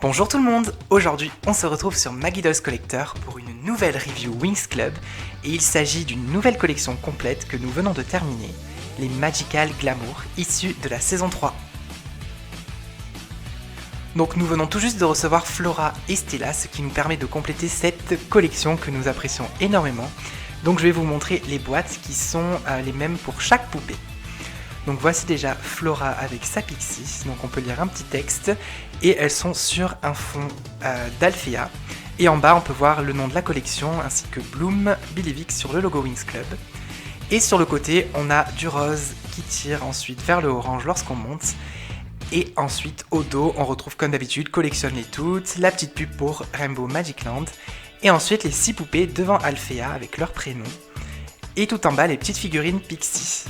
Bonjour tout le monde. Aujourd'hui on se retrouve sur Maggie Dolls Collector pour une nouvelle review Winx Club et il s'agit d'une nouvelle collection complète que nous venons de terminer, les Magical Glamour, issus de la saison 3. Donc nous venons tout juste de recevoir Flora et Stella, ce qui nous permet de compléter cette collection que nous apprécions énormément. Donc je vais vous montrer les boîtes qui sont les mêmes pour chaque poupée. Donc voici déjà Flora avec sa Pixie, donc on peut lire un petit texte, et elles sont sur un fond d'Alfea. Et en bas on peut voir le nom de la collection, ainsi que Bloom, Believix sur le logo Winx Club. Et sur le côté on a du rose qui tire ensuite vers le orange lorsqu'on monte. Et ensuite au dos on retrouve comme d'habitude Collectionne-les toutes, la petite pub pour Rainbow Magic Land, et ensuite les 6 poupées devant Alfea avec leur prénom. Et tout en bas les petites figurines Pixie.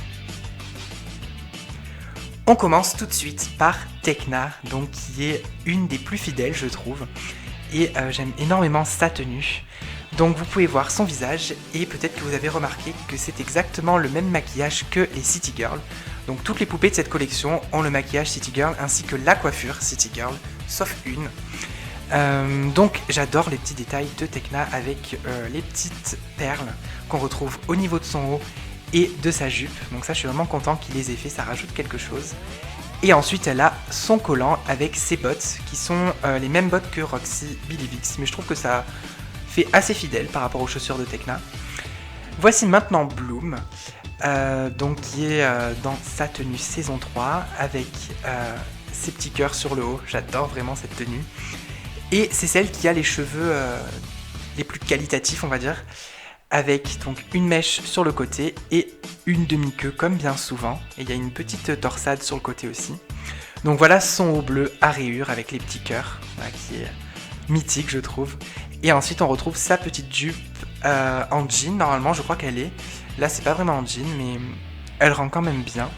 On commence tout de suite par Tekna, donc qui est une des plus fidèles je trouve, et j'aime énormément sa tenue. Donc vous pouvez voir son visage, et peut-être que vous avez remarqué que c'est exactement le même maquillage que les City Girl. Donc toutes les poupées de cette collection ont le maquillage City Girl ainsi que la coiffure City Girl, sauf une. Donc j'adore les petits détails de Tekna avec les petites perles qu'on retrouve au niveau de son haut et de sa jupe, donc ça je suis vraiment content qu'il les ait fait, ça rajoute quelque chose. Et ensuite elle a son collant avec ses bottes, qui sont les mêmes bottes que Roxy Believix, mais je trouve que ça fait assez fidèle par rapport aux chaussures de Tekna. Voici maintenant Bloom, donc qui est dans sa tenue saison 3, avec ses petits cœurs sur le haut, j'adore vraiment cette tenue. Et c'est celle qui a les cheveux les plus qualitatifs on va dire, avec donc une mèche sur le côté et une demi-queue comme bien souvent, et il y a une petite torsade sur le côté aussi. Donc voilà son haut bleu à rayures avec les petits cœurs, voilà, qui est mythique je trouve. Et ensuite on retrouve sa petite jupe en jean, normalement je crois qu'elle est, là c'est pas vraiment en jean mais elle rend quand même bien.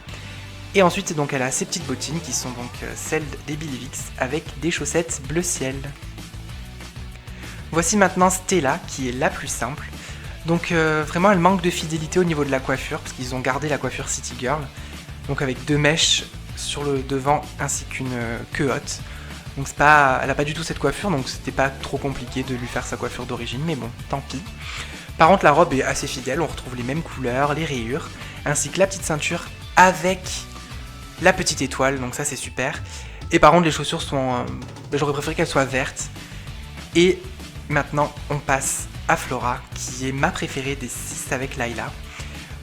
Et ensuite donc elle a ses petites bottines qui sont donc celles des Believix avec des chaussettes bleu ciel. Voici maintenant Stella qui est la plus simple. Donc vraiment elle manque de fidélité au niveau de la coiffure parce qu'ils ont gardé la coiffure City Girl, donc avec 2 mèches sur le devant ainsi qu'une queue haute. Donc c'est pas, elle a pas du tout cette coiffure, donc c'était pas trop compliqué de lui faire sa coiffure d'origine, mais bon, tant pis. Par contre la robe est assez fidèle, on retrouve les mêmes couleurs, les rayures, ainsi que la petite ceinture avec la petite étoile, donc ça c'est super. Et par contre les chaussures sont, j'aurais préféré qu'elles soient vertes. Et maintenant on passe à Flora, qui est ma préférée des 6 avec Layla.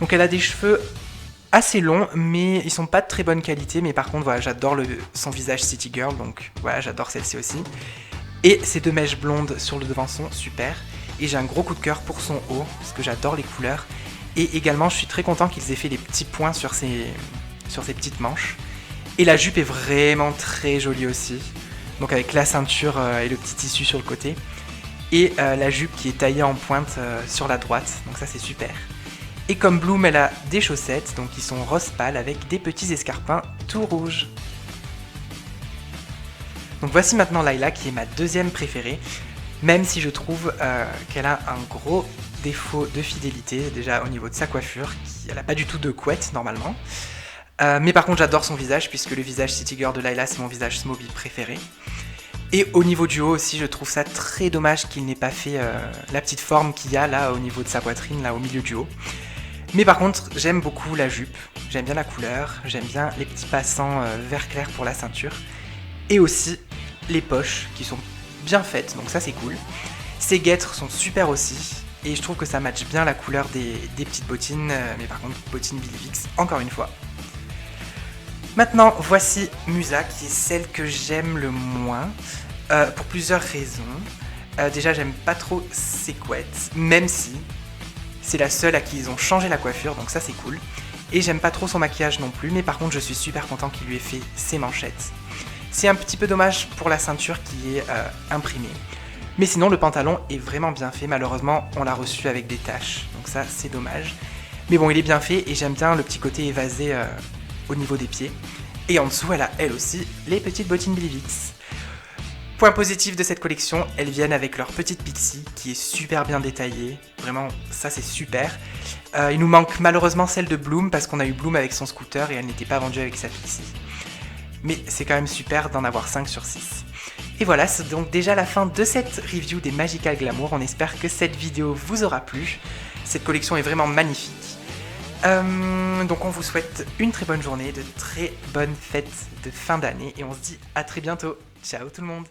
Donc elle a des cheveux assez longs, mais ils sont pas de très bonne qualité, mais par contre voilà, j'adore son visage City Girl, donc voilà, j'adore celle-ci aussi. Et ces 2 mèches blondes sur le devant sont super, et j'ai un gros coup de cœur pour son haut, parce que j'adore les couleurs, et également je suis très content qu'ils aient fait les petits points sur ses petites manches. Et la jupe est vraiment très jolie aussi, donc avec la ceinture et le petit tissu sur le côté. Et la jupe qui est taillée en pointe sur la droite, donc ça c'est super. Et comme Bloom, elle a des chaussettes, donc qui sont rose pâle avec des petits escarpins tout rouges. Donc voici maintenant Layla qui est ma deuxième préférée, même si je trouve qu'elle a un gros défaut de fidélité, déjà au niveau de sa coiffure, elle n'a pas du tout de couette normalement. Mais par contre j'adore son visage, puisque le visage City Girl de Layla c'est mon visage Smobie préféré. Et au niveau du haut aussi, je trouve ça très dommage qu'il n'ait pas fait la petite forme qu'il y a là au niveau de sa poitrine, là au milieu du haut. Mais par contre, j'aime beaucoup la jupe, j'aime bien la couleur, j'aime bien les petits passants vert clair pour la ceinture. Et aussi les poches qui sont bien faites, donc ça c'est cool. Ses guêtres sont super aussi, et je trouve que ça matche bien la couleur des petites bottines, mais par contre bottines Believix encore une fois. Maintenant, voici Musa, qui est celle que j'aime le moins, pour plusieurs raisons. Déjà, j'aime pas trop ses couettes, même si c'est la seule à qui ils ont changé la coiffure, donc ça c'est cool. Et j'aime pas trop son maquillage non plus, mais par contre je suis super content qu'il lui ait fait ses manchettes. C'est un petit peu dommage pour la ceinture qui est imprimée. Mais sinon, le pantalon est vraiment bien fait, malheureusement on l'a reçu avec des taches, donc ça c'est dommage. Mais bon, il est bien fait et j'aime bien le petit côté évasé au niveau des pieds. Et en dessous, elle a elle aussi les petites bottines Believix. Point positif de cette collection, elles viennent avec leur petite Pixie qui est super bien détaillée. Vraiment, ça c'est super. Il nous manque malheureusement celle de Bloom parce qu'on a eu Bloom avec son scooter et elle n'était pas vendue avec sa Pixie. Mais c'est quand même super d'en avoir 5 sur 6. Et voilà, c'est donc déjà la fin de cette review des Magical Glamour. On espère que cette vidéo vous aura plu. Cette collection est vraiment magnifique. Donc on vous souhaite une très bonne journée, de très bonnes fêtes de fin d'année et on se dit à très bientôt. Ciao tout le monde!